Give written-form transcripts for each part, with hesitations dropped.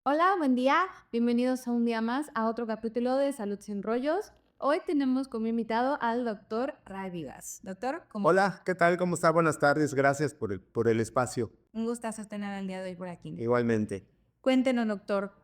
Hola, buen día. Bienvenidos a un día más a otro capítulo de Salud sin rollos. Hoy tenemos como invitado al doctor Ray Vivas. Doctor, como Hola, ¿qué tal? ¿Cómo está? Buenas tardes. Gracias por el espacio. un gustazo tener el día de hoy por aquí. Igualmente. Cuéntenos, doctor,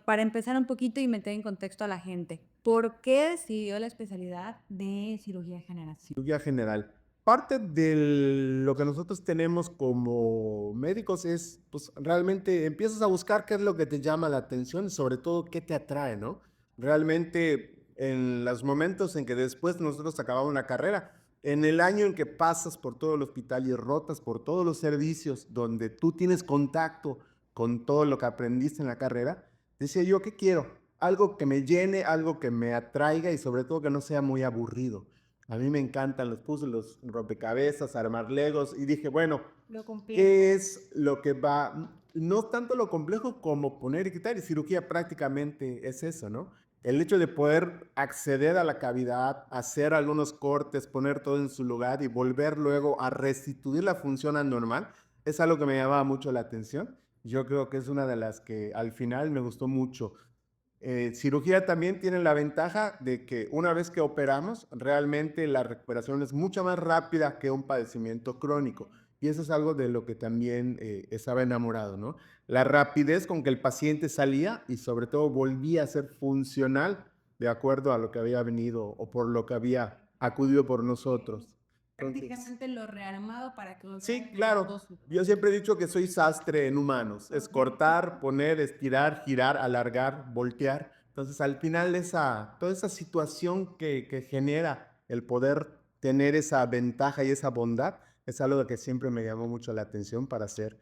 para empezar un poquito y meter en contexto a la gente, ¿por qué decidió la especialidad de cirugía de generación? Cirugía general. Parte de lo que nosotros tenemos como médicos es, pues realmente empiezas a buscar qué es lo que te llama la atención y sobre todo qué te atrae, ¿no? Realmente en los momentos en que después nosotros acabamos la carrera, en el año en que pasas por todo el hospital y rotas por todos los servicios donde tú tienes contacto con todo lo que aprendiste en la carrera, decía yo, ¿qué quiero? Algo que me llene, algo que me atraiga y sobre todo que no sea muy aburrido. A mí me encantan los puzzles, los rompecabezas, armar legos y dije, bueno, Lo ¿qué complejo. es lo que va? No tanto lo complejo como poner y quitar, y cirugía prácticamente es eso, ¿no? El hecho de poder acceder a la cavidad, hacer algunos cortes, poner todo en su lugar y volver luego a restituir la función al normal, es algo que me llamaba mucho la atención. Yo creo que es una de las que al final me gustó mucho. Cirugía también tiene la ventaja de que una vez que operamos, realmente la recuperación es mucho más rápida que un padecimiento crónico. Y eso es algo de lo que también estaba enamorado, ¿no? La rapidez con que el paciente salía y sobre todo volvía a ser funcional de acuerdo a lo que había venido o por lo que había acudido por nosotros. Entonces, Prácticamente lo rearmado para que volviera a sí, tener todo claro. su... Yo siempre he dicho que soy sastre en humanos. Es cortar, poner, estirar, girar, alargar, voltear. Entonces, al final, toda esa situación que genera el poder tener esa ventaja y esa bondad es algo que siempre me llamó mucho la atención para ser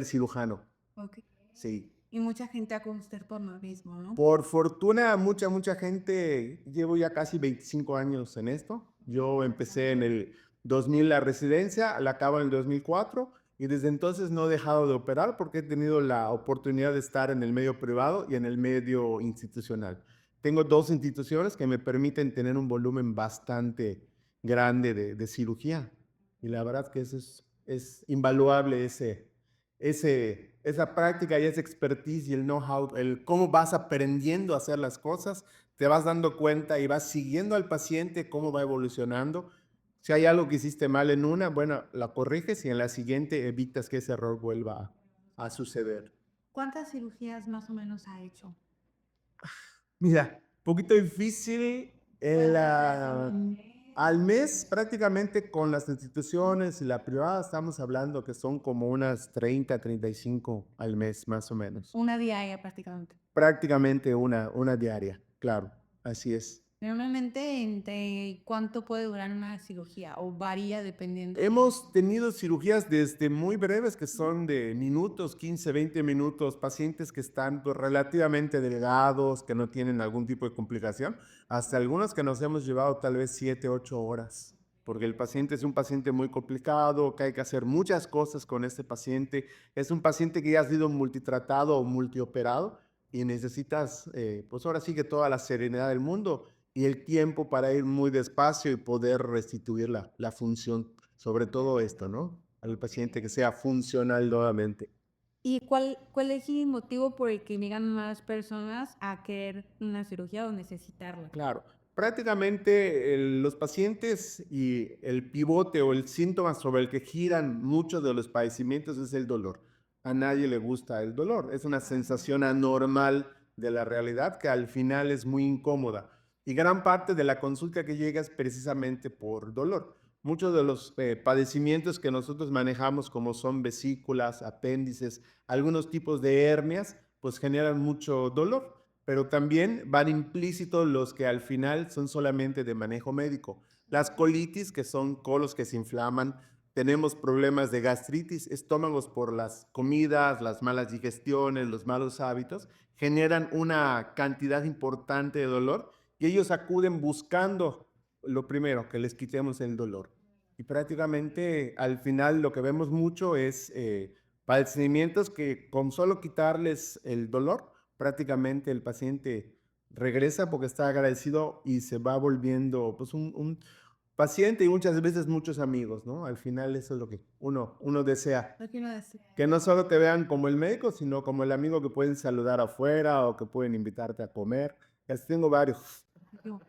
cirujano. Ok. Sí. Y mucha gente acude a usted por lo mismo, ¿no? Por fortuna, mucha gente, llevo ya casi 25 años en esto. Yo empecé en el 2000 la residencia, la acabo en el 2004 y desde entonces no he dejado de operar porque he tenido la oportunidad de estar en el medio privado y en el medio institucional. Tengo dos instituciones que me permiten tener un volumen bastante grande de cirugía y la verdad que eso es invaluable esa práctica y esa expertise y el know-how, el cómo vas aprendiendo a hacer las cosas, te vas dando cuenta y vas siguiendo al paciente cómo va evolucionando. Si hay algo que hiciste mal en una, bueno, la corriges y en la siguiente evitas que ese error vuelva a suceder. ¿Cuántas cirugías más o menos ha hecho? Mira, poquito difícil al mes prácticamente con las instituciones y la privada estamos hablando que son como unas 30, 35 al mes más o menos. Una diaria prácticamente. Prácticamente una diaria, claro, así es. Normalmente, ¿entre cuánto puede durar una cirugía? ¿O varía dependiendo de... Hemos tenido cirugías desde muy breves, que son de minutos, 15, 20 minutos, pacientes que están pues, relativamente delgados, que no tienen algún tipo de complicación, hasta algunos que nos hemos llevado tal vez 7, 8 horas, porque el paciente es un paciente muy complicado, que hay que hacer muchas cosas con este paciente. Es un paciente que ya ha sido multitratado o multioperado y necesitas, pues ahora sí que toda la serenidad del mundo y el tiempo para ir muy despacio y poder restituir la función sobre todo esto, ¿no? Al paciente que sea funcional nuevamente. ¿Y cuál es el motivo por el que llegan más personas a querer una cirugía o necesitarla? Claro, prácticamente los pacientes y el pivote o el síntoma sobre el que giran muchos de los padecimientos es el dolor. A nadie le gusta el dolor, es una sensación anormal de la realidad que al final es muy incómoda. Y gran parte de la consulta que llega es precisamente por dolor. Muchos de los padecimientos que nosotros manejamos, como son vesículas, apéndices, algunos tipos de hernias, pues generan mucho dolor, pero también van implícitos los que al final son solamente de manejo médico. Las colitis, que son colos que se inflaman, tenemos problemas de gastritis, estómagos por las comidas, las malas digestiones, los malos hábitos, generan una cantidad importante de dolor y ellos acuden buscando lo primero, que les quitemos el dolor. Y prácticamente al final lo que vemos mucho es padecimientos que con solo quitarles el dolor, prácticamente el paciente regresa porque está agradecido y se va volviendo pues paciente y muchas veces muchos amigos, ¿no? Al final eso es lo que uno desea. Lo que uno desea. Que no solo te vean como el médico, sino como el amigo que pueden saludar afuera o que pueden invitarte a comer. Y así tengo varios. Yo-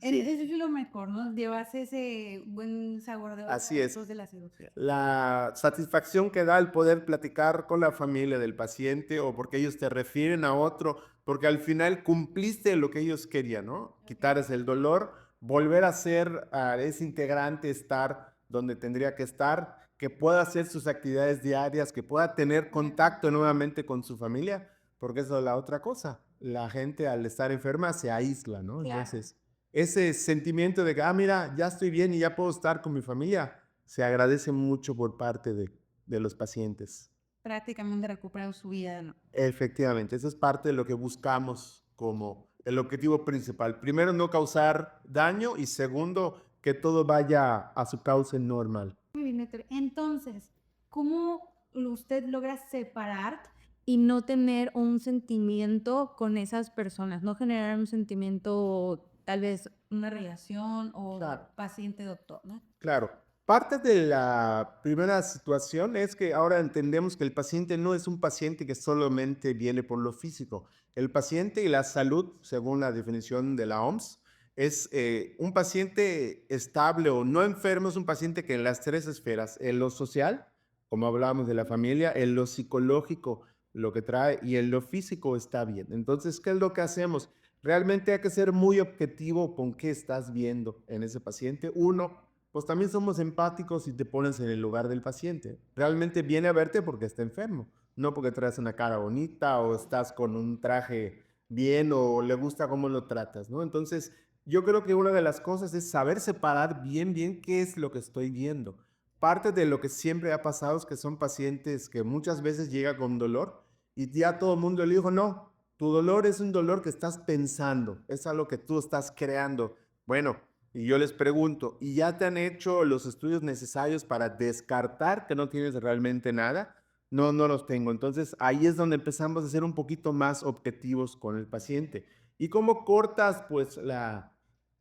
Sí, Eso es lo mejor, ¿no? Llevas ese buen sabor de boca así es. después de la cirugía. La satisfacción que da el poder platicar con la familia del paciente o porque ellos te refieren a otro, porque al final cumpliste lo que ellos querían, ¿no? Quitarles el dolor, volver a ser ese integrante, estar donde tendría que estar, que pueda hacer sus actividades diarias, que pueda tener contacto nuevamente con su familia, porque eso es la otra cosa. La gente al estar enferma se aísla, ¿no? Claro. Entonces, ese sentimiento de que, mira, ya estoy bien y ya puedo estar con mi familia se agradece mucho por parte de los pacientes. Prácticamente recuperado su vida, ¿no? Efectivamente, eso es parte de lo que buscamos como el objetivo principal. Primero, no causar daño y segundo, que todo vaya a su cauce normal. Muy bien, Héctor. Entonces, ¿cómo usted logra separar y no tener un sentimiento con esas personas? No generar un sentimiento, tal vez una relación o Claro. paciente-doctor, ¿no? Claro, parte de la primera situación es que ahora entendemos que el paciente no es un paciente que solamente viene por lo físico. El paciente y la salud, según la definición de la OMS, es un paciente estable o no enfermo, es un paciente que en las tres esferas, en lo social, como hablábamos de la familia, en lo psicológico, lo que trae, y en lo físico está bien. Entonces, ¿qué es lo que hacemos? Realmente hay que ser muy objetivo con qué estás viendo en ese paciente. Uno, pues también somos empáticos y te pones en el lugar del paciente. Realmente viene a verte porque está enfermo, no porque traes una cara bonita o estás con un traje bien o le gusta cómo lo tratas, ¿no? Entonces, yo creo que una de las cosas es saber separar bien qué es lo que estoy viendo. Parte de lo que siempre ha pasado es que son pacientes que muchas veces llega con dolor y ya todo el mundo le dijo, no, tu dolor es un dolor que estás pensando, es algo que tú estás creando. Bueno, y yo les pregunto, ¿y ya te han hecho los estudios necesarios para descartar que no tienes realmente nada? No, no los tengo. Entonces ahí es donde empezamos a ser un poquito más objetivos con el paciente. ¿Y cómo cortas pues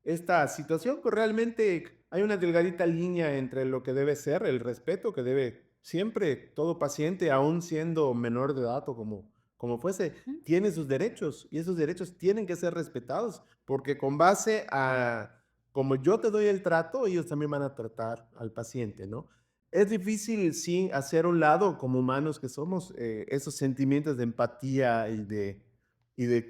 esta situación? Pues realmente hay una delgadita línea entre lo que debe ser el respeto que debe siempre todo paciente, aún siendo menor de edad o como fuese, Ujú. tiene sus derechos y esos derechos tienen que ser respetados porque con base a como yo te doy el trato, ellos también van a tratar al paciente, ¿no? Es difícil, sí, hacer a un lado, como humanos que somos, esos sentimientos de empatía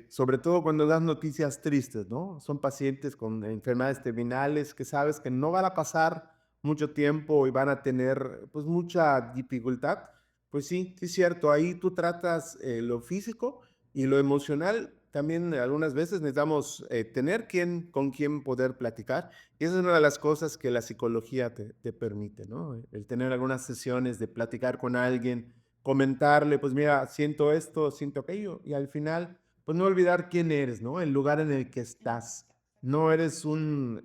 sobre todo cuando das noticias tristes, ¿no? Son pacientes con enfermedades terminales que sabes que no van a pasar mucho tiempo y van a tener, pues, mucha dificultad. Pues sí, sí es cierto, ahí tú tratas lo físico y lo emocional. También algunas veces necesitamos tener con quien poder platicar. Y esa es una de las cosas que la psicología te permite, ¿no? El tener algunas sesiones de platicar con alguien, comentarle, pues mira, siento esto, siento aquello, y al final, pues no olvidar quién eres, ¿no? El lugar en el que estás. No eres un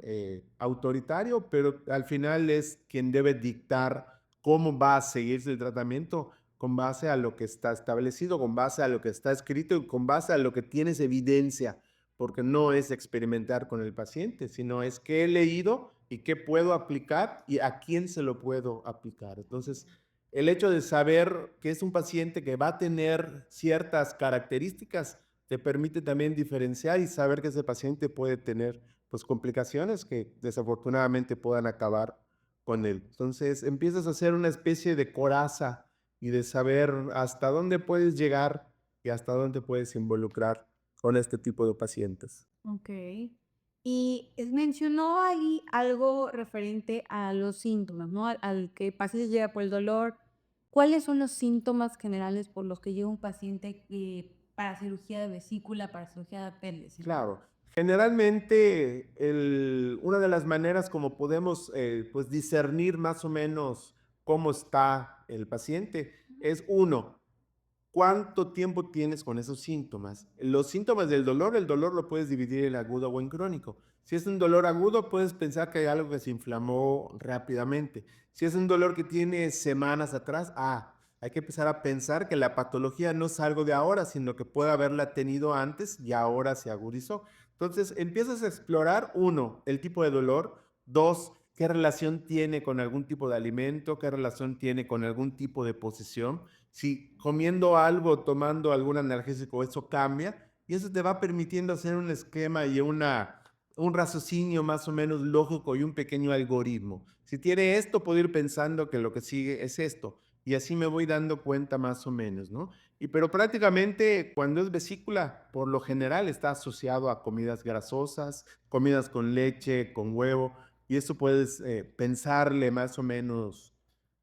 autoritario, pero al final es quien debe dictar cómo va a seguirse el tratamiento con base a lo que está establecido, con base a lo que está escrito y con base a lo que tienes evidencia, porque no es experimentar con el paciente, sino es qué he leído y qué puedo aplicar y a quién se lo puedo aplicar. Entonces, el hecho de saber que es un paciente que va a tener ciertas características te permite también diferenciar y saber que ese paciente puede tener pues complicaciones que desafortunadamente puedan acabar con él. Entonces empiezas a hacer una especie de coraza y de saber hasta dónde puedes llegar y hasta dónde puedes involucrar con este tipo de pacientes. Ok. Y mencionó ahí algo referente a los síntomas, ¿no? Al que el paciente llega por el dolor. ¿Cuáles son los síntomas generales por los que llega un paciente para cirugía de vesícula, para cirugía de apéndice? Claro, generalmente una de las maneras como podemos pues discernir más o menos cómo está el paciente es uno, ¿cuánto tiempo tienes con esos síntomas? Los síntomas del dolor, el dolor lo puedes dividir en agudo o en crónico. Si es un dolor agudo, puedes pensar que hay algo que se inflamó rápidamente. Si es un dolor que tiene semanas atrás, hay que empezar a pensar que la patología no es algo de ahora, sino que puede haberla tenido antes y ahora se agudizó. Entonces, empiezas a explorar, uno, el tipo de dolor, dos, ¿Qué relación tiene con algún tipo de alimento? ¿Qué relación tiene con algún tipo de posesión? Si comiendo algo, tomando algún analgésico, eso cambia y eso te va permitiendo hacer un esquema y un raciocinio más o menos lógico y un pequeño algoritmo. Si tiene esto, puedo ir pensando que lo que sigue es esto y así me voy dando cuenta más o menos, ¿no? Pero prácticamente cuando es vesícula, por lo general está asociado a comidas grasosas, comidas con leche, con huevo, y eso puedes pensarle más o menos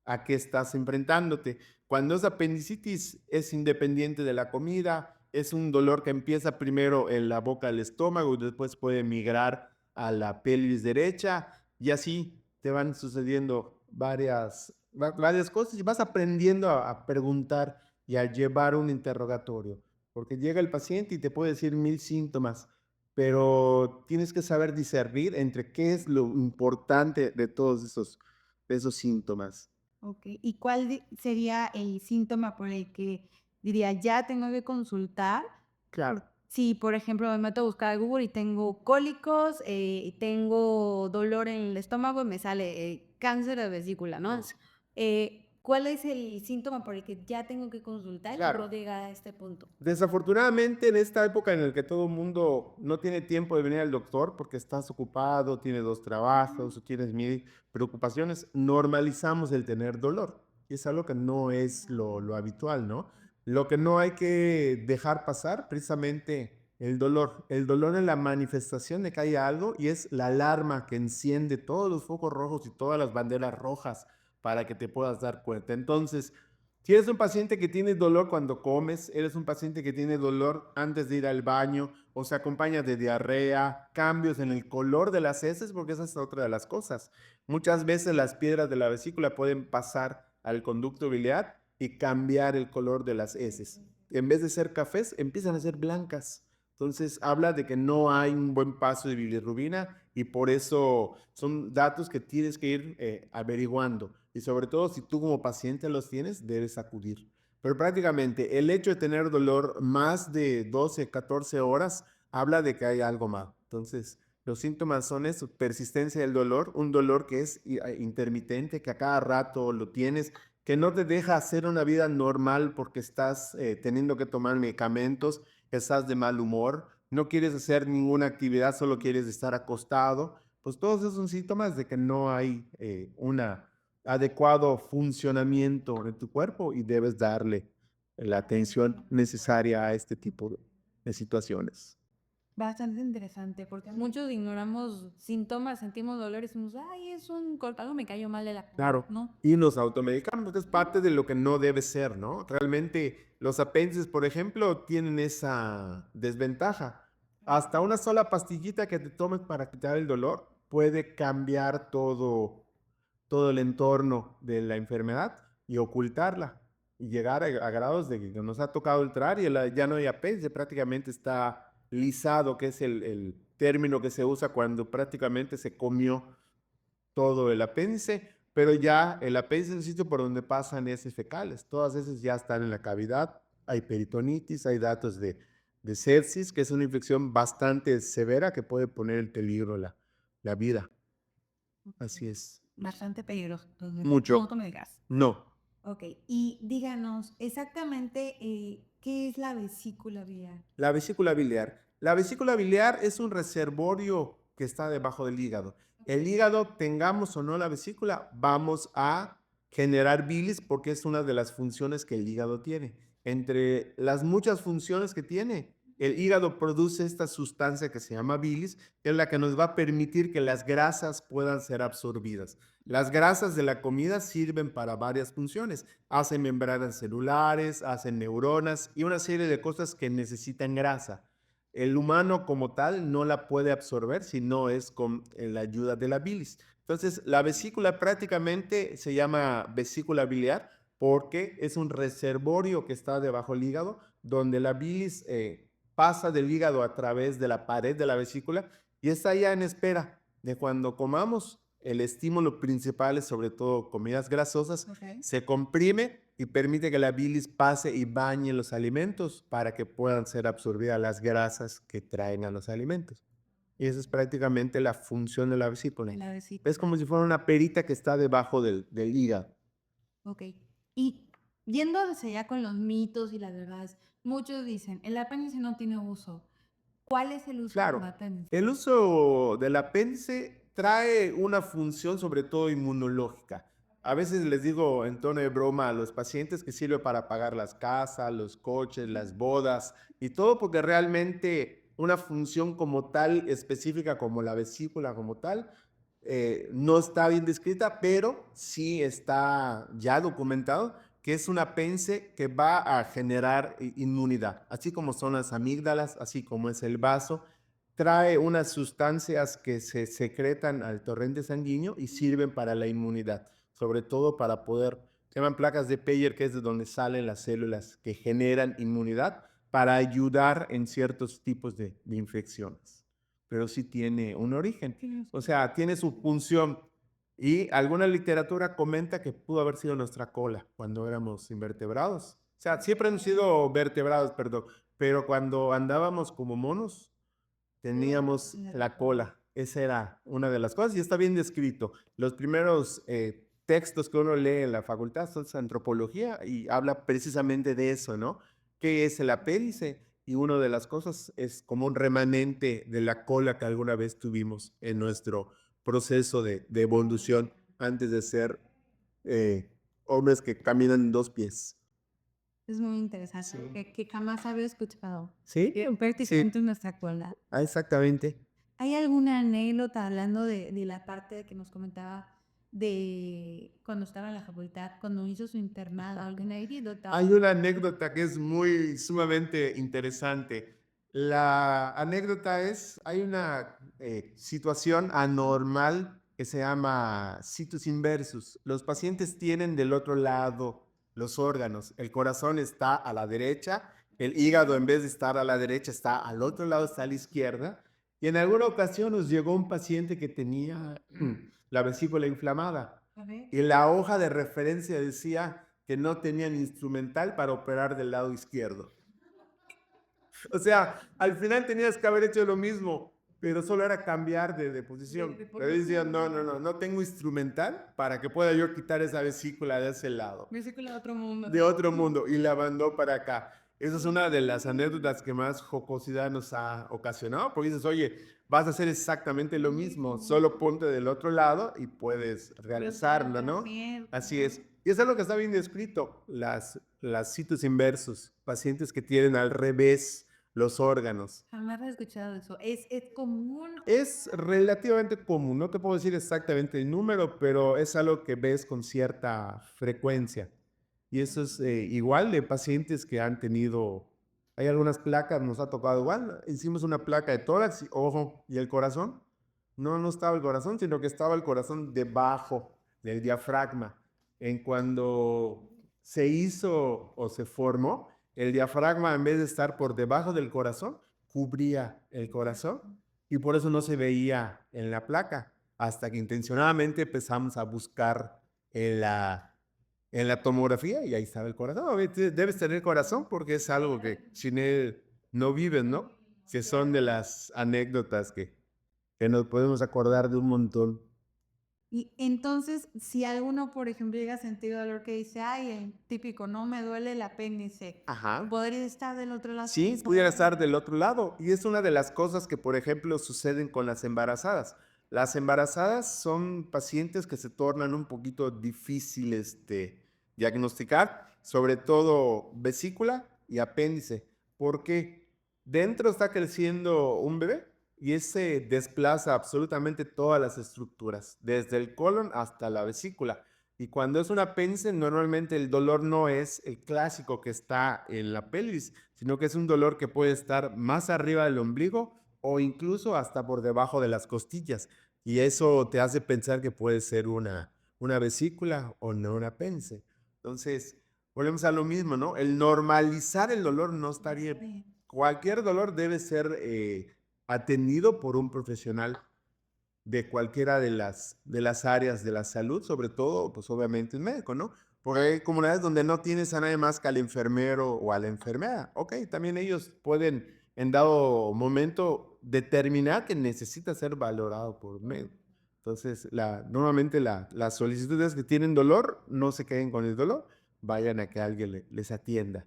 a qué estás enfrentándote. Cuando es apendicitis, es independiente de la comida, es un dolor que empieza primero en la boca del estómago y después puede migrar a la pelvis derecha y así te van sucediendo varias cosas y vas aprendiendo a preguntar y a llevar un interrogatorio, porque llega el paciente y te puede decir mil síntomas, pero tienes que saber discernir entre qué es lo importante de todos esos síntomas. Okey, ¿y cuál sería el síntoma por el que diría: "Ya tengo que consultar"? Claro. Si, por ejemplo, me meto a buscar a Google y tengo cólicos, y tengo dolor en el estómago y me sale, cáncer de vesícula, ¿no? Sí. ¿Cuál es el síntoma por el que ya tengo que consultar y Claro. no llegar a este punto? Desafortunadamente, en esta época en la que todo el mundo no tiene tiempo de venir al doctor porque estás ocupado, tienes 2 trabajos o tienes 1000 preocupaciones, normalizamos el tener dolor. Y es algo que no es lo habitual, ¿no? Lo que no hay que dejar pasar, precisamente el dolor. El dolor es la manifestación de que hay algo y es la alarma que enciende todos los focos rojos y todas las banderas rojas para que te puedas dar cuenta. Entonces, si eres un paciente que tiene dolor cuando comes, eres un paciente que tiene dolor antes de ir al baño o se acompaña de diarrea, cambios en el color de las heces, porque esa es otra de las cosas. Muchas veces las piedras de la vesícula pueden pasar al conducto biliar y cambiar el color de las heces. En vez de ser cafés, empiezan a ser blancas. Entonces habla de que no hay un buen paso de bilirrubina y por eso son datos que tienes que ir averiguando. Y sobre todo, si tú como paciente los tienes, debes acudir. Pero prácticamente el hecho de tener dolor más de 12, 14 horas habla de que hay algo mal. Entonces, los síntomas son eso, persistencia del dolor, un dolor que es intermitente, que a cada rato lo tienes, que no te deja hacer una vida normal porque estás teniendo que tomar medicamentos, estás de mal humor, no quieres hacer ninguna actividad, solo quieres estar acostado. Pues todos esos son síntomas de que no hay una adecuado funcionamiento de tu cuerpo y debes darle la atención necesaria a este tipo de situaciones. Bastante interesante, porque muchos ignoramos síntomas, sentimos dolor y decimos: "Ay, es un corta algo me cayó mal de la comida", Claro, ¿no? y nos automedicamos, es parte de lo que no debe ser, ¿no? Realmente los apéndices, por ejemplo, tienen esa desventaja. Hasta una sola pastillita que te tomes para quitar el dolor puede cambiar todo el entorno de la enfermedad y ocultarla y llegar a grados de que nos ha tocado entrar y ya no hay apéndice, prácticamente está lisado, que es el término que se usa cuando prácticamente se comió todo el apéndice, pero ya el apéndice es el sitio por donde pasan heces fecales. Todas esas ya están en la cavidad. Hay peritonitis, hay datos de sepsis, que es una infección bastante severa que puede poner en peligro la vida. Así es. Bastante peligroso, entonces, Mucho. no me digas. No. Okey, y díganos exactamente, ¿qué es la vesícula biliar? La vesícula biliar. La vesícula biliar es un reservorio que está debajo del hígado. El hígado, tengamos o no la vesícula, vamos a generar bilis porque es una de las funciones que el hígado tiene. Entre las muchas funciones que tiene, el hígado produce esta sustancia que se llama bilis, que es la que nos va a permitir que las grasas puedan ser absorbidas. Las grasas de la comida sirven para varias funciones. Hacen membranas celulares, hacen neuronas y una serie de cosas que necesitan grasa. El humano como tal no la puede absorber si no es con la ayuda de la bilis. Entonces, la vesícula prácticamente se llama vesícula biliar porque es un reservorio que está debajo del hígado, donde la bilis pasa del hígado a través de la pared de la vesícula y está ya en espera de cuando comamos. El estímulo principal es sobre todo comidas grasosas, Okey. se comprime y permite que la bilis pase y bañe los alimentos para que puedan ser absorbidas las grasas que traen a los alimentos. Y esa es prácticamente la función de la vesícula. La Es vesícula. como si fuera una perita que está debajo del hígado. Okey. Y yendo hacia allá con los mitos y las verdades, muchos dicen: "El apéndice no tiene uso". ¿Cuál es el uso del Claro, apéndice? el uso del apéndice trae una función sobre todo inmunológica. A veces les digo en tono de broma a los pacientes que sirve para pagar las casas, los coches, las bodas y todo porque realmente una función como tal específica como la vesícula como tal no está bien descrita, pero sí está ya documentado que es un apéndice que va a generar inmunidad, así como son las amígdalas, así como es el vaso, trae unas sustancias que se secretan al torrente sanguíneo y sirven para la inmunidad, sobre todo para poder, se llaman placas de Peyer, que es de donde salen las células que generan inmunidad, para ayudar en ciertos tipos de infecciones. Pero sí tiene un origen, o sea, tiene su función. Y alguna literatura comenta que pudo haber sido nuestra cola cuando éramos invertebrados. O sea, siempre han sido vertebrados, perdón, pero cuando andábamos como monos, teníamos la cola. Esa era una de las cosas y está bien descrito. Los primeros textos que uno lee en la facultad son antropología y habla precisamente de eso, ¿no? ¿Qué es el apéndice? Y una de las cosas es como un remanente de la cola que alguna vez tuvimos en nuestro proceso de evolución antes de ser eh, hombres que caminan en dos pies. Es muy interesante, Sí. que jamás había escuchado. ¿Sí? Que Sí, prácticamente es nuestra cola. exactamente. ¿Hay alguna anécdota hablando de la parte que nos comentaba de cuando estaba en la facultad, cuando hizo su internado, alguna anécdota? Hay una anécdota que es muy sumamente interesante. La anécdota es, hay una situación anormal que se llama situs inversus. Los pacientes tienen del otro lado los órganos. El corazón está a la derecha, el hígado en vez de estar a la derecha está al otro lado, está a la izquierda. Y en alguna ocasión nos llegó un paciente que tenía la vesícula inflamada A ver. y la hoja de referencia decía que no tenían instrumental para operar del lado izquierdo. O sea, al final tenías que haber hecho lo mismo, pero solo era cambiar de posición. De Pero decían, no, no, no, no tengo instrumental para que pueda yo quitar esa vesícula de ese lado, Vesícula de otro mundo. de otro mundo, y la mandó para acá. Esa es una de las anécdotas que más jocosidad nos ha ocasionado, porque dices, oye, vas a hacer exactamente lo mismo, solo ponte del otro lado y puedes realizarlo, ¿no? Así es. Y eso es lo que está bien descrito, las citos inversos, pacientes que tienen al revés los órganos. Jamás había escuchado eso. Es común. Es relativamente común, no te puedo decir exactamente el número, pero es algo que ves con cierta frecuencia. Y eso es igual de pacientes que han tenido, hay algunas placas, nos ha tocado igual, hicimos una placa de tórax, ojo, y el corazón. No, no estaba el corazón, sino que estaba el corazón debajo del diafragma. En cuando se hizo o se formó, el diafragma en vez de estar por debajo del corazón, cubría el corazón y por eso no se veía en la placa, hasta que intencionadamente empezamos a buscar en la tomografía y ahí estaba el corazón. Obviamente debes tener corazón porque es algo que sin él no vives, ¿no? Que son de las anécdotas que nos podemos acordar de un montón. Y entonces, si alguno, por ejemplo, llega a sentir dolor que dice, ay, el típico, no me duele el apéndice, Ajá. podría estar del otro lado. Sí, pudiera estar del otro lado. Y es una de las cosas que, por ejemplo, suceden con las embarazadas. Las embarazadas son pacientes que se tornan un poquito difíciles de diagnosticar, sobre todo vesícula y apéndice, porque dentro está creciendo un bebé y ese desplaza absolutamente todas las estructuras, desde el colon hasta la vesícula. Y cuando es un apéndice, normalmente el dolor no es el clásico que está en la pelvis, sino que es un dolor que puede estar más arriba del ombligo o incluso hasta por debajo de las costillas. Y eso te hace pensar que puede ser una vesícula o no un apéndice. Entonces, volvemos a lo mismo, ¿no? El normalizar el dolor no está bien. Cualquier dolor debe ser atendido por un profesional de cualquiera de las áreas de la salud, sobre todo, pues obviamente el médico, ¿no? Porque hay comunidades donde no tienes a nadie más que al enfermero o a la enfermera. Ok, también ellos pueden en dado momento determinar que necesita ser valorado por un médico. Entonces, normalmente las solicitudes que tienen dolor, no se queden con el dolor, vayan a que alguien les atienda.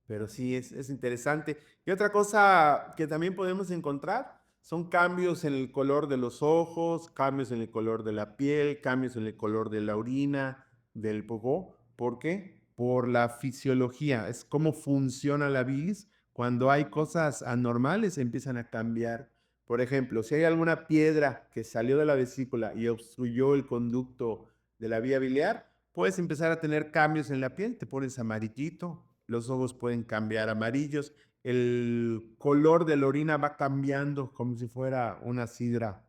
Pero sí, es interesante. Y otra cosa que también podemos encontrar son cambios en el color de los ojos, cambios en el color de la piel, cambios en el color de la orina, del popó. ¿Por qué? Por la fisiología, es cómo funciona la bilis. Cuando hay cosas anormales, empiezan a cambiar. Por ejemplo, si hay alguna piedra que salió de la vesícula y obstruyó el conducto de la vía biliar, puedes empezar a tener cambios en la piel, te pones amarillito, los ojos pueden cambiar amarillos, el color de la orina va cambiando como si fuera una sidra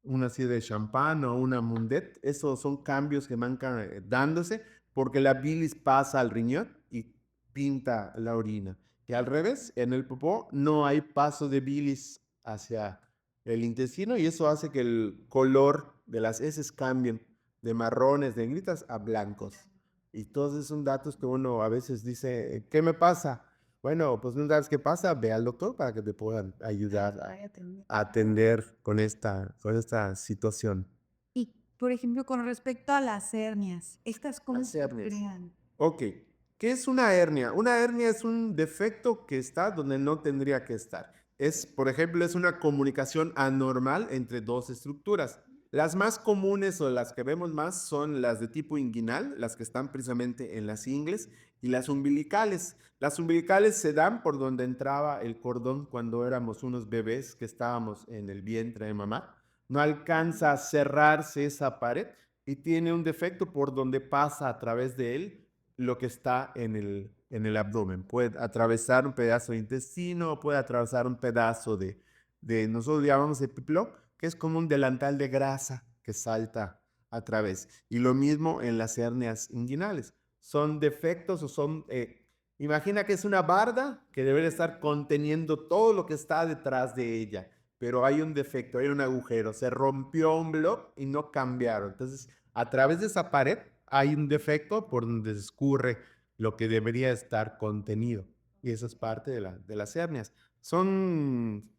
de champán o una mundet. Esos son cambios que van dándose porque la bilis pasa al riñón y pinta la orina. Y al revés, en el popó no hay paso de bilis hacia el intestino y eso hace que el color de las heces cambien de marrones, negritas a blancos. Y todos esos son datos que uno a veces dice, ¿qué me pasa? Bueno, pues no sabes qué pasa, ve al doctor para que te puedan ayudar a atender con esta situación. Y, por ejemplo, con respecto a las hernias, ¿estas cómo Las se hernias. crean? Ok, ¿qué es una hernia? Una hernia es un defecto que está donde no tendría que estar. Es, por ejemplo, es una comunicación anormal entre dos estructuras. Las más comunes o las que vemos más son las de tipo inguinal, las que están precisamente en las ingles, y las umbilicales. Las umbilicales se dan por donde entraba el cordón cuando éramos unos bebés que estábamos en el vientre de mamá. No alcanza a cerrarse esa pared y tiene un defecto por donde pasa a través de él lo que está en el abdomen. Puede atravesar un pedazo de intestino, puede atravesar un pedazo nosotros llamamos el pipilón, que es como un delantal de grasa que salta a través. Y lo mismo en las hernias inguinales. Son defectos o son, imagina que es una barda que debe estar conteniendo todo lo que está detrás de ella, pero hay un defecto, hay un agujero, se rompió un bloque y no cambiaron. Entonces, a través de esa pared hay un defecto por donde escurre lo que debería estar contenido. Y eso es parte de las hernias. Son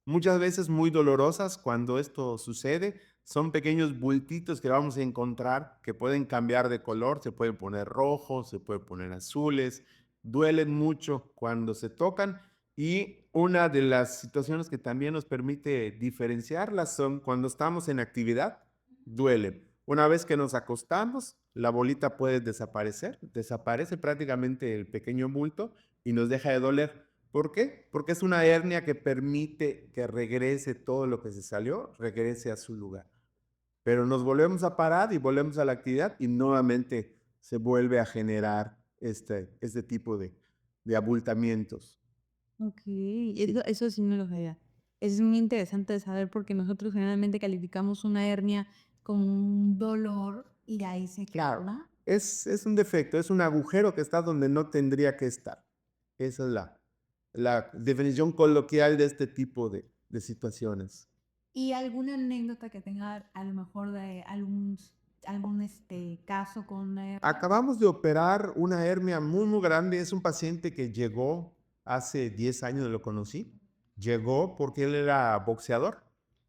muchas veces muy dolorosas cuando esto sucede. Son pequeños bultitos que vamos a encontrar que pueden cambiar de color, se pueden poner rojos, se pueden poner azules, duelen mucho cuando se tocan y una de las situaciones que también nos permite diferenciarlas son cuando estamos en actividad, duelen. Una vez que nos acostamos, la bolita puede desaparecer, desaparece prácticamente el pequeño bulto y nos deja de doler. ¿Por qué? Porque es una hernia que permite que regrese todo lo que se salió, regrese a su lugar. Pero nos volvemos a parar y volvemos a la actividad y nuevamente se vuelve a generar este tipo de abultamientos. Okey, Sí. eso sí no lo sabía. Es muy interesante de saber porque nosotros generalmente calificamos una hernia como un dolor y ahí se Claro. queda. Es un defecto, es un agujero que está donde no tendría que estar. Esa es la definición coloquial de este tipo de situaciones. ¿Y alguna anécdota que tenga a lo mejor de algún, caso con una hernia? Acabamos de operar una hernia muy, muy grande. Es un paciente que llegó hace 10 años, lo conocí. Llegó porque él era boxeador.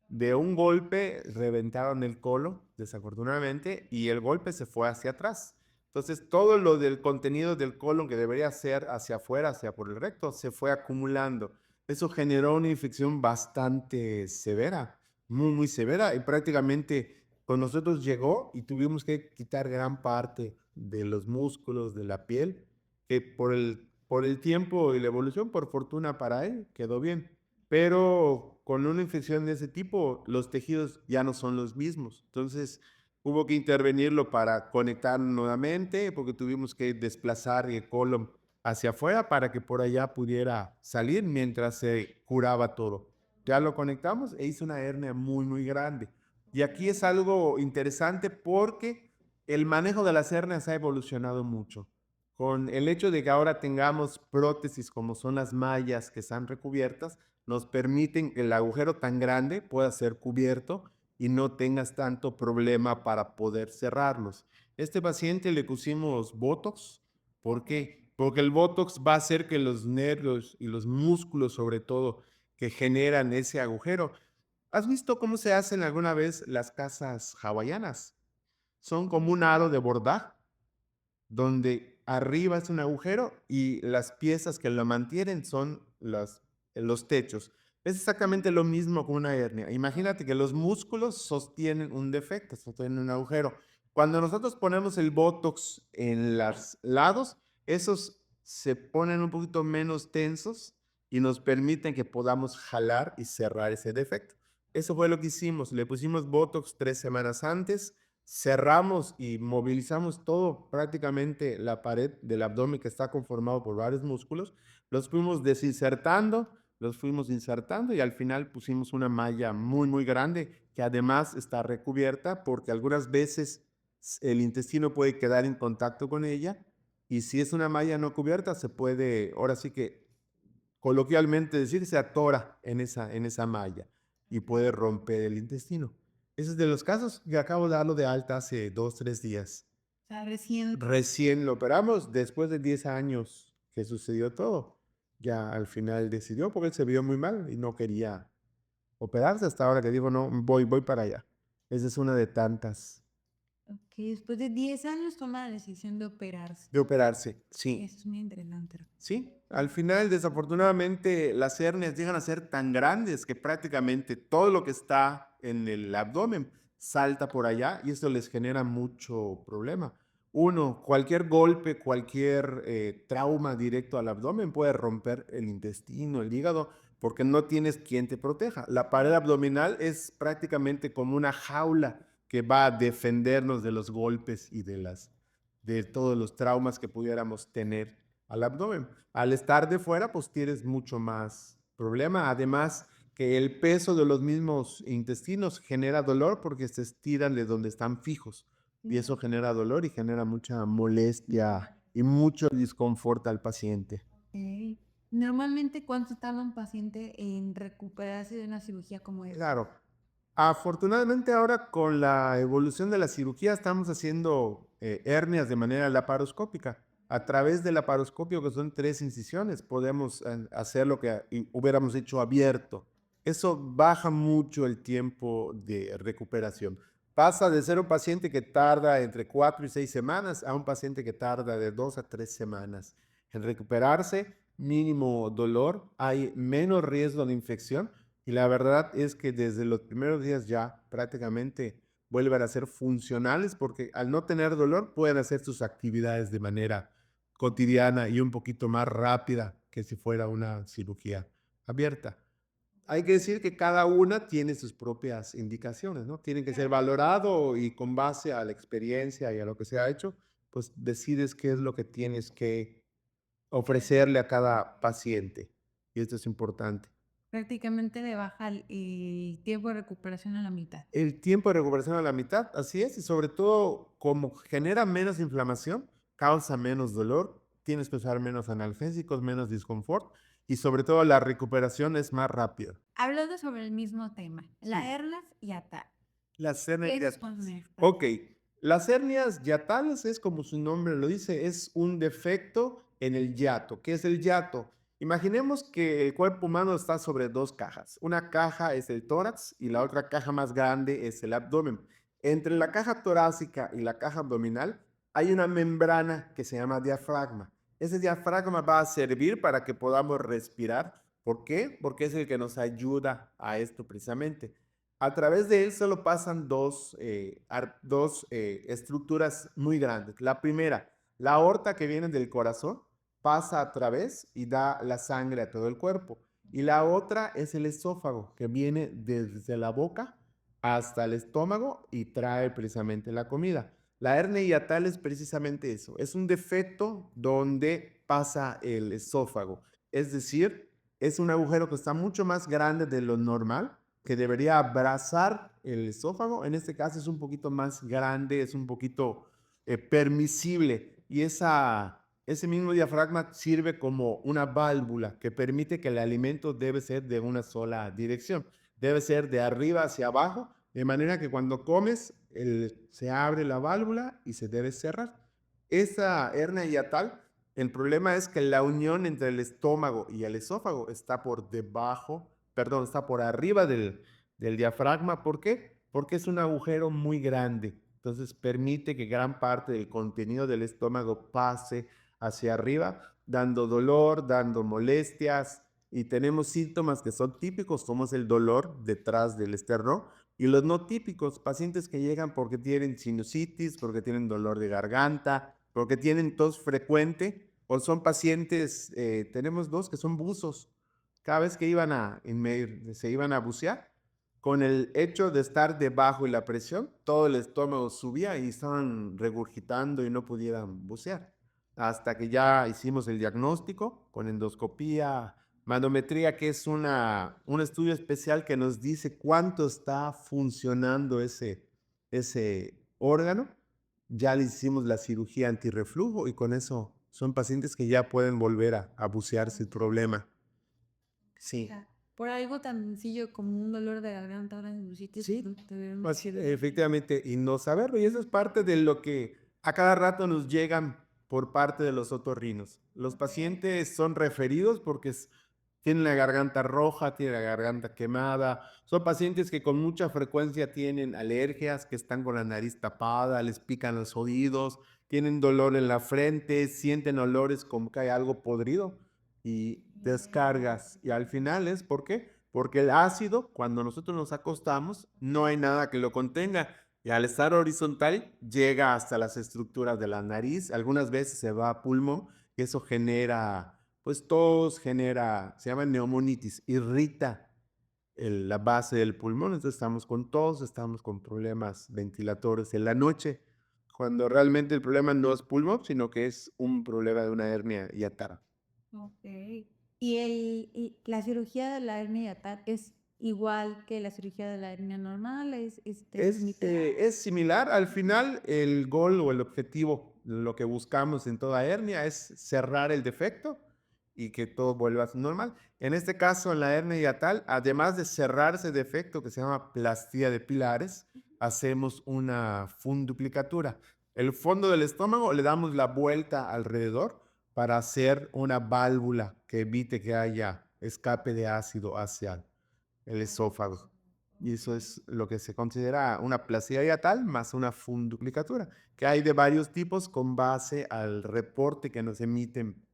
De un golpe reventaron el colon, desafortunadamente, y el golpe se fue hacia atrás. Entonces, todo lo del contenido del colon que debería ser hacia afuera, hacia por el recto, se fue acumulando. Eso generó una infección bastante severa, muy, muy severa, y prácticamente con nosotros llegó y tuvimos que quitar gran parte de los músculos, de la piel, que por el tiempo y la evolución, por fortuna para él, quedó bien. Pero con una infección de ese tipo, los tejidos ya no son los mismos. Entonces, hubo que intervenirlo para conectar nuevamente, porque tuvimos que desplazar el colon hacia afuera para que por allá pudiera salir mientras se curaba todo. Ya lo conectamos e hizo una hernia muy, muy grande. Y aquí es algo interesante porque el manejo de las hernias ha evolucionado mucho. Con el hecho de que ahora tengamos prótesis como son las mallas que están recubiertas, nos permiten que el agujero tan grande pueda ser cubierto y no tengas tanto problema para poder cerrarlos. Este paciente le pusimos Botox. ¿Por qué? Porque el Botox va a hacer que los nervios y los músculos, sobre todo, que generan ese agujero. ¿Has visto cómo se hacen alguna vez las casas hawaianas? Son como un aro de bordar donde arriba es un agujero y las piezas que lo mantienen son los techos. Es exactamente lo mismo con una hernia. Imagínate que los músculos sostienen un defecto, sostienen un agujero. Cuando nosotros ponemos el Botox en los lados, esos se ponen un poquito menos tensos y nos permiten que podamos jalar y cerrar ese defecto. Eso fue lo que hicimos. Le pusimos Botox 3 semanas antes, cerramos y movilizamos todo, prácticamente la pared del abdomen que está conformado por varios músculos, los fuimos desinsertando, los fuimos insertando y al final pusimos una malla muy, muy grande que además está recubierta porque algunas veces el intestino puede quedar en contacto con ella y si es una malla no cubierta se puede, ahora sí que coloquialmente decir, se atora en esa malla y puede romper el intestino. Ese es de los casos que acabo de darlo de alta hace 2, 3 días. O sea, recién. Recién lo operamos después de 10 años que sucedió todo. Ya al final decidió porque él se vio muy mal y no quería operarse hasta ahora que digo, no, voy para allá. Esa es una de tantas Ok, después de 10 años toma la decisión de operarse. de operarse. Sí. Eso es muy interesante. Sí, al final, desafortunadamente, las hernias llegan a ser tan grandes que prácticamente todo lo que está en el abdomen salta por allá y eso les genera mucho problema. Uno, cualquier golpe, cualquier trauma directo al abdomen puede romper el intestino, el hígado, porque no tienes quien te proteja. La pared abdominal es prácticamente como una jaula que va a defendernos de los golpes y de todos los traumas que pudiéramos tener al abdomen. Al estar de fuera, pues tienes mucho más problema. Además, que el peso de los mismos intestinos genera dolor porque se estiran de donde están fijos. Y eso genera dolor y genera mucha molestia y mucho disconfort al paciente. Ok. Normalmente, ¿cuánto tarda un paciente en recuperarse de una cirugía como esta? Claro. Afortunadamente ahora con la evolución de la cirugía estamos haciendo hernias de manera laparoscópica. A través del laparoscopio, que son 3 incisiones, podemos hacer lo que hubiéramos hecho abierto. Eso baja mucho el tiempo de recuperación. Pasa de ser un paciente que tarda entre 4 y 6 semanas a un paciente que tarda de 2 a 3 semanas en recuperarse, mínimo dolor, hay menos riesgo de infección y la verdad es que desde los primeros días ya prácticamente vuelven a ser funcionales porque al no tener dolor pueden hacer sus actividades de manera cotidiana y un poquito más rápida que si fuera una cirugía abierta. Hay que decir que cada una tiene sus propias indicaciones, ¿no? Tienen que ser valorado y con base a la experiencia y a lo que se ha hecho, pues decides qué es lo que tienes que ofrecerle a cada paciente. Y esto es importante. Prácticamente le baja el tiempo de recuperación a la mitad. El tiempo de recuperación a la mitad, así es, y sobre todo como genera menos inflamación, causa menos dolor, tienes que usar menos analgésicos, menos disconfort y sobre todo la recuperación es más rápida. Hablando sobre el mismo tema, la Sí. hernias y atar. Las hernias ¿Qué yatales. son estas? Ok, las hernias yatales es como su nombre lo dice, es un defecto en el yato. ¿Qué es el yato? Imaginemos que el cuerpo humano está sobre 2 cajas. Una caja es el tórax y la otra caja más grande es el abdomen. Entre la caja torácica y la caja abdominal hay una membrana que se llama diafragma. Ese diafragma va a servir para que podamos respirar. ¿Por qué? Porque es el que nos ayuda a esto precisamente. A través de él solo pasan dos estructuras muy grandes. La primera, la aorta que viene del corazón, pasa a través y da la sangre a todo el cuerpo. Y la otra es el esófago, que viene desde la boca hasta el estómago y trae precisamente la comida. La hernia hiatal es precisamente eso, es un defecto donde pasa el esófago. Es decir, es un agujero que está mucho más grande de lo normal que debería abrazar el esófago. En este caso es un poquito más grande, es un poquito permisible y ese mismo diafragma sirve como una válvula que permite que el alimento debe ser de una sola dirección. Debe ser de arriba hacia abajo, de manera que cuando comes se abre la válvula y se debe cerrar. Esa hernia hiatal, el problema es que la unión entre el estómago y el esófago está por debajo perdón, está por arriba del diafragma. ¿Por qué? Porque es un agujero muy grande. Entonces permite que gran parte del contenido del estómago pase hacia arriba, dando dolor, dando molestias, y tenemos síntomas que son típicos, como es el dolor detrás del esternón, y los no típicos, pacientes que llegan porque tienen sinusitis, porque tienen dolor de garganta, porque tienen tos frecuente, o son pacientes, tenemos dos que son buzos. Cada vez que se iban a bucear, con el hecho de estar debajo de la presión, todo el estómago subía y estaban regurgitando y no pudieran bucear. Hasta que ya hicimos el diagnóstico con endoscopía, manometría, que es un estudio especial que nos dice cuánto está funcionando ese órgano. Ya le hicimos la cirugía antirreflujo y con eso son pacientes que ya pueden volver a bucear sin problema. Sí. Sea, por algo tan sencillo como un dolor de garganta, una sinusitis, Sí, tuvieron pues, que efectivamente, y no saberlo, y eso es parte de lo que a cada rato nos llegan por parte de los otorrinos. Los okey, pacientes son referidos porque tienen la garganta roja, tienen la garganta quemada, son pacientes que con mucha frecuencia tienen alergias, que están con la nariz tapada, les pican los oídos, tienen dolor en la frente, sienten olores como que hay algo podrido y descargas. Y al final es, ¿por qué? Porque el ácido, cuando nosotros nos acostamos, no hay nada que lo contenga. Y al estar horizontal, llega hasta las estructuras de la nariz. Algunas veces se va a pulmón, y eso genera, pues tos, se llama neumonitis, irrita la base del pulmón. Entonces estamos con tos, estamos con problemas ventilatorios en la noche, cuando realmente el problema no es pulmón, sino que es un problema de una hernia hiatal. okey. ¿Y la cirugía de la hernia yatal es igual que la cirugía de la hernia normal? ¿Es similar? Es similar, al final el gol o el objetivo, lo que buscamos en toda hernia es cerrar el defecto y que todo vuelva a ser normal. En este caso, en la hernia hiatal, además de cerrar ese defecto que se llama plastía de pilares, hacemos una funduplicatura. El fondo del estómago le damos la vuelta alrededor para hacer una válvula que evite que haya escape de ácido hacia el esófago. Y eso es lo que se considera una placidad hiatal más una funduplicatura, que hay de varios tipos con base al reporte que nos emiten.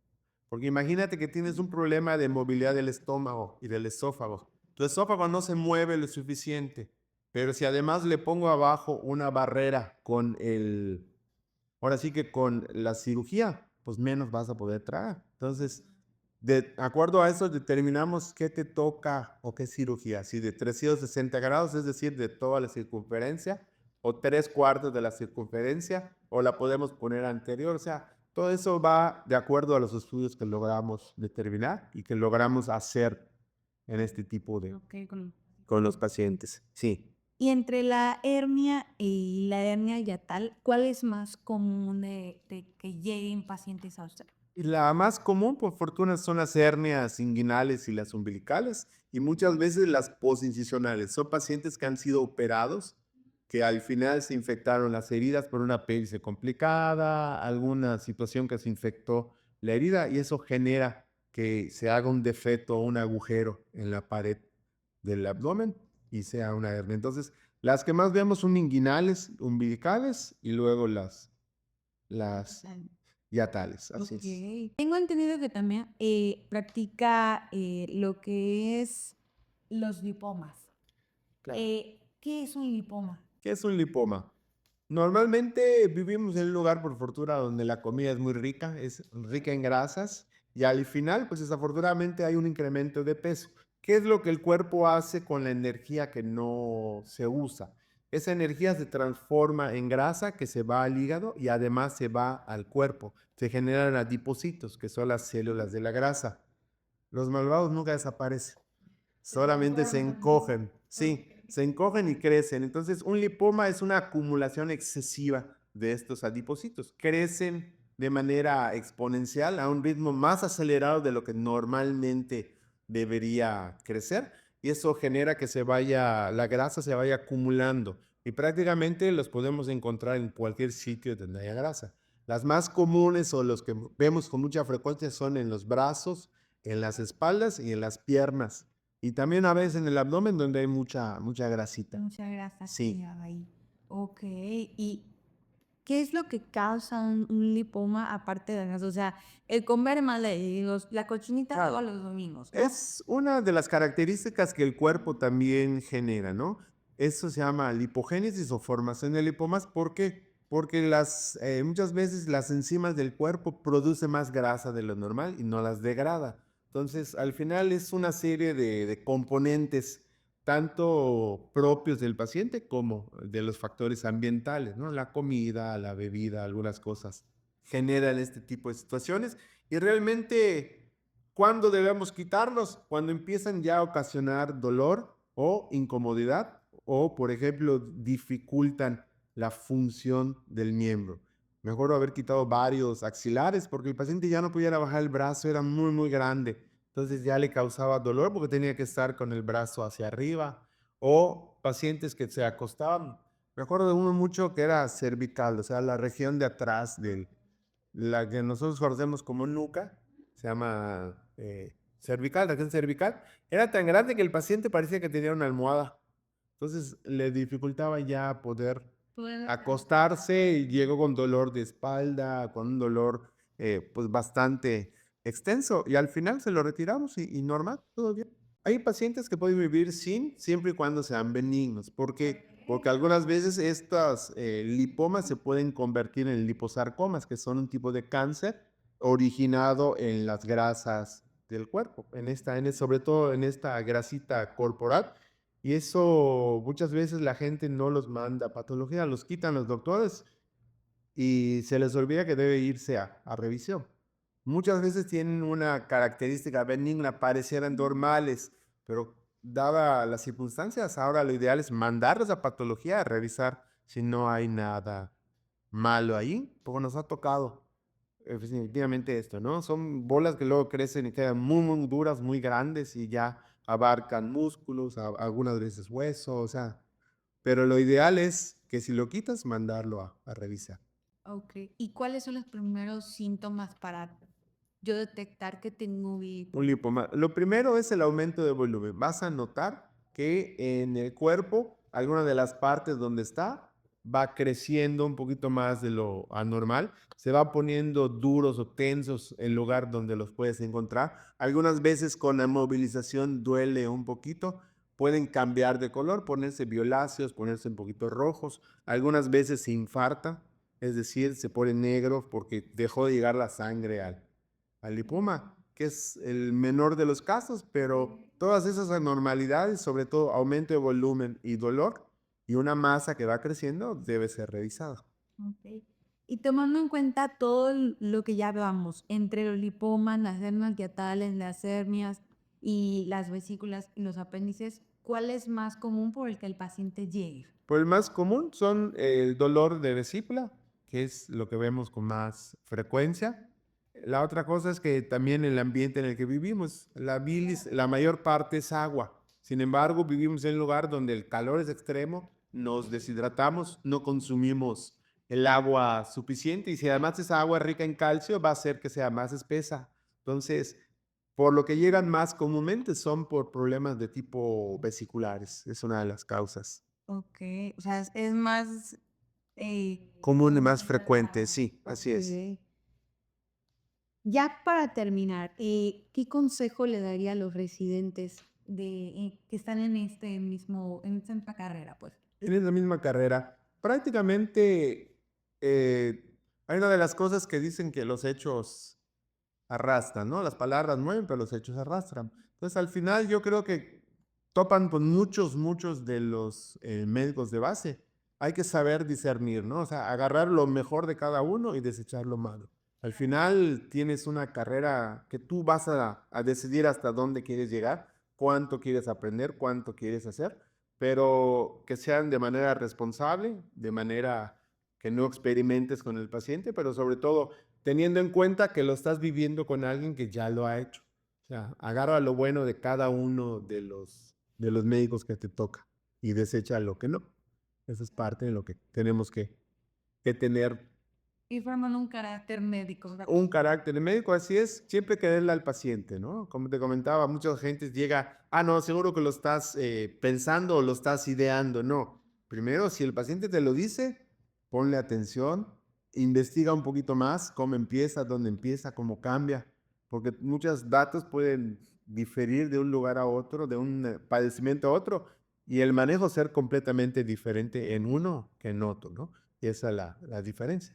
Porque imagínate que tienes un problema de movilidad del estómago y del esófago. Tu esófago no se mueve lo suficiente, pero si además le pongo abajo una barrera ahora sí que con la cirugía, pues menos vas a poder tragar. Entonces, de acuerdo a eso, determinamos qué te toca o qué cirugía. Si de 360 grados, es decir, de toda la circunferencia, o 3/4 de la circunferencia, o la podemos poner anterior. O sea, todo eso va de acuerdo a los estudios que logramos determinar y que logramos hacer en este tipo Okey, con los pacientes. Sí. y entre la hernia y la hernia yatal, ¿cuál es más común de que lleguen pacientes a usted? Y la más común, por fortuna, son las hernias inguinales y las umbilicales, y muchas veces las posicionales. Son pacientes que han sido operados, que al final se infectaron las heridas por una pericia complicada, alguna situación que se infectó la herida, y eso genera que se haga un defecto o un agujero en la pared del abdomen y sea una hernia. Entonces, las que más vemos son inguinales, umbilicales y luego las yatales, así es. Okey. Tengo entendido que también, practica, lo que es los lipomas. Claro. ¿Qué es un lipoma? ¿Qué es un lipoma? Normalmente vivimos en un lugar, por fortuna, donde la comida es muy rica, es rica en grasas, y al final, pues desafortunadamente hay un incremento de peso. ¿Qué es lo que el cuerpo hace con la energía que no se usa? Esa energía se transforma en grasa que se va al hígado y además se va al cuerpo. Se generan adipocitos, que son las células de la grasa. Los malvados nunca desaparecen, solamente se encogen. Sí, se encogen y crecen. Entonces, un lipoma es una acumulación excesiva de estos adipocitos. Crecen de manera exponencial a un ritmo más acelerado de lo que normalmente debería crecer, y eso genera que la grasa se vaya acumulando, y prácticamente los podemos encontrar en cualquier sitio donde haya grasa. Las más comunes o los que vemos con mucha frecuencia son en los brazos, en las espaldas y en las piernas. Y también a veces en el abdomen donde hay mucha grasita. Mucha grasa Sí. acumulada ahí. Okey, ¿y qué es lo que causa un lipoma aparte de la grasa? O sea, el comer mal, la cochinita todos los domingos, ¿no? Es una de las características que el cuerpo también genera, ¿no? Eso se llama lipogénesis o formación de lipomas. ¿Por qué? Porque muchas veces las enzimas del cuerpo producen más grasa de lo normal y no las degrada. Entonces, al final es una serie de componentes, tanto propios del paciente como de los factores ambientales, ¿no? La comida, la bebida, algunas cosas generan este tipo de situaciones y realmente ¿cuándo debemos quitarlos? Cuando empiezan ya a ocasionar dolor o incomodidad o, por ejemplo, dificultan la función del miembro. Mejor haber quitado varios axilares porque el paciente ya no pudiera bajar el brazo, era muy grande. Entonces ya le causaba dolor porque tenía que estar con el brazo hacia arriba. O pacientes que se acostaban. Me acuerdo de uno mucho que era cervical, o sea, la región de atrás la que nosotros conocemos como nuca, se llama cervical, región cervical, era tan grande que el paciente parecía que tenía una almohada. Entonces le dificultaba ya poder Puedo acostarse y llegó con dolor de espalda, con un dolor pues bastante extenso y al final se lo retiramos y normal, todo bien. Hay pacientes que pueden vivir sin, siempre y cuando sean benignos. ¿Por qué? Porque algunas veces estas lipomas se pueden convertir en liposarcomas, que son un tipo de cáncer originado en las grasas del cuerpo, sobre todo en esta grasita corporal. Y eso muchas veces la gente no los manda a patología, los quitan los doctores y se les olvida que debe irse a revisión. Muchas veces tienen una característica benigna, parecieran normales, pero dada las circunstancias, ahora lo ideal es mandarlos a patología a revisar si no hay nada malo ahí, porque nos ha tocado definitivamente esto, ¿no? Son bolas que luego crecen y quedan muy duras, muy grandes y ya abarcan músculos, algunas veces hueso, o sea, pero lo ideal es que si lo quitas, mandarlo a revisar. okey, ¿y cuáles son los primeros síntomas para yo detectar que tengo un Un lipoma? lipoma. Lo primero es el aumento de volumen. Vas a notar que en el cuerpo, alguna de las partes donde está, va creciendo un poquito más de lo anormal. Se va poniendo duros o tensos el lugar donde los puedes encontrar. Algunas veces con la movilización duele un poquito. Pueden cambiar de color, ponerse violáceos, ponerse un poquito rojos. Algunas veces se infarta, es decir, se pone negro porque dejó de llegar la sangre al lipoma, que es el menor de los casos, pero todas esas anormalidades, sobre todo aumento de volumen y dolor, y una masa que va creciendo, debe ser revisada. Okey. Y tomando en cuenta todo lo que ya hablamos, entre los lipomas, las hernias hiatales, las hernias y las vesículas y los apéndices, ¿cuál es más común por el que el paciente llegue? Pues el más común son el dolor de vesícula, que es lo que vemos con más frecuencia. La otra cosa es que también el ambiente en el que vivimos, la bilis, la mayor parte es agua. Sin embargo, vivimos en un lugar donde el calor es extremo, nos deshidratamos, no consumimos el agua suficiente y si además esa agua rica en calcio va a hacer que sea más espesa. Entonces, por lo que llegan más comúnmente son por problemas de tipo vesiculares, es una de las causas. Okey, o sea, es más, Común y más común frecuente, la sí, así es. okey. Ya para terminar, ¿qué consejo le daría a los residentes que están en esta misma carrera, pues? En la misma carrera. Prácticamente, hay una de las cosas que dicen que los hechos arrastran, ¿no? Las palabras mueven, pero los hechos arrastran. Entonces, al final, yo creo que topan con muchos de los médicos de base. Hay que saber discernir, ¿no? O sea, agarrar lo mejor de cada uno y desechar lo malo. Al final, tienes una carrera que tú vas a decidir hasta dónde quieres llegar, cuánto quieres aprender, cuánto quieres hacer, pero que sean de manera responsable, de manera que no experimentes con el paciente, pero sobre todo teniendo en cuenta que lo estás viviendo con alguien que ya lo ha hecho. O sea, agarra lo bueno de cada uno de los médicos que te toca y desecha lo que no. Eso es parte de lo que tenemos que tener Y forman un carácter médico, ¿verdad? Un carácter médico, así es, siempre quererle al paciente, ¿no? Como te comentaba, mucha gente llega, no, seguro que lo estás pensando o lo estás ideando. No, primero, si el paciente te lo dice, ponle atención, investiga un poquito más cómo empieza, dónde empieza, cómo cambia, porque muchos datos pueden diferir de un lugar a otro, de un padecimiento a otro, y el manejo ser completamente diferente en uno que en otro, ¿no? Y esa es la diferencia.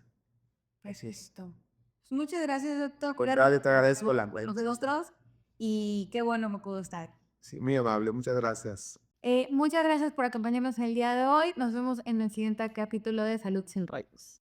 Así es. Perfecto. Pues muchas gracias, doctor. Claro, Contrario, te agradezco la los de nosotros y qué bueno me pudo estar. Sí, muy amable, muchas gracias. Muchas gracias por acompañarnos el día de hoy. Nos vemos en el siguiente capítulo de Salud sin Rollos.